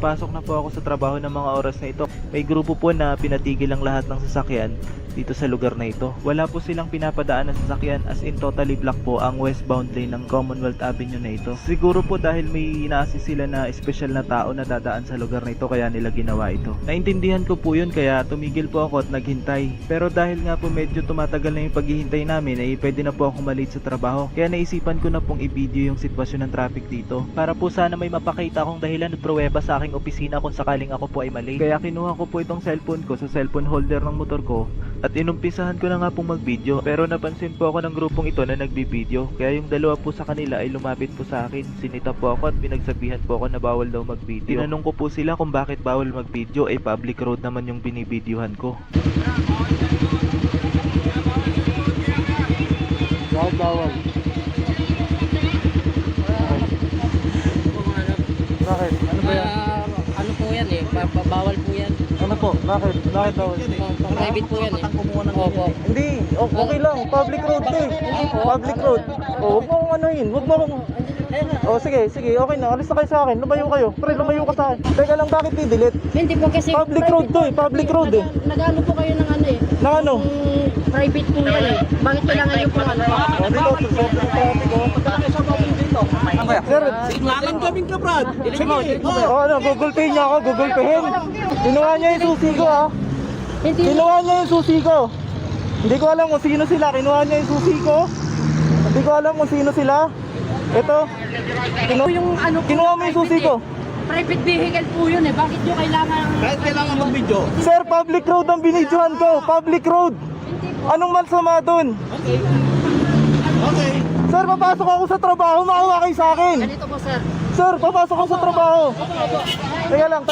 Papasok na po ako sa trabaho ng mga oras na ito. May grupo po na pinatigil ang lahat ng sasakyan dito sa lugar na ito. Wala po silang pinapadaan ng sasakyan, as in totally block po ang westbound lane ng Commonwealth Avenue na ito. Siguro po dahil may ina-assist sila na special na tao na dadaan sa lugar na ito kaya nila ginawa ito. Naintindihan ko po yun kaya tumigil po ako at naghintay. Pero dahil nga po medyo tumatagal na yung paghihintay namin ay pwede na po ako malate sa trabaho. Kaya naisipan ko na pong i-video yung sitwasyon ng traffic dito para po sana may mapakita akong dahilan at pruweba sa aking opisina kung sakaling ako po ay mali. Kaya kinuha ko po itong cellphone ko sa cellphone holder ng motor ko at inumpisahan ko na nga pong mag-video. Pero napansin po ako ng grupong ito na nagbibideo. Kaya yung dalawa po sa kanila ay lumapit po sa akin. Sinita po ako at pinagsabihan po ako na bawal daw mag-video. Tinanong ko po sila kung bakit bawal mag-video, ay public road naman yung binibidyohan ko. Bawal. Bakit? Ano ba yan? Ano po yan eh, bawal po yan. Ano po? Bakit? Bakit bawal? Private po yan eh. Opo. Hindi, okay lang. Public road to eh. Public road. Oh, huwag mo akong anuhin. Huwag mo akong... Oh, sige, okay na. Alis na kayo sa akin. Lumayo kayo. Pre, lumayo ka sa akin. Teka lang, bakit i-delete? Hindi po kasi Public road to eh. Public road eh. Nag-ano po kayo ng ano eh. Nang ano? Private po yan eh. Bakit kailangan yung pang ano? Oh, dito, sa traffic oh. Sir, Signalan kaming ka, Brad. Sige. oh, ano, Google Pay niya ako. Google Payhin. Kinuha niya yung susi ko ah. Hindi Kinuha niya yung susi ko. Hindi ko alam kung sino sila. Kinuha niya yung susi ko. Hindi ko alam kung sino sila. Ito. yung ano po, Kinuha mo yung susi ko. private vehicle po yun eh. Bakit nyo kailangan? Kahit kailangan mag-video. Sir, public road ang binidyohan ko. Public road. Anong masama dun? Okay. Sir, papasok ako sa trabaho. Maawa kayo sa akin. Ganito po sir. Sir, papasok ako sa trabaho. Teka lang.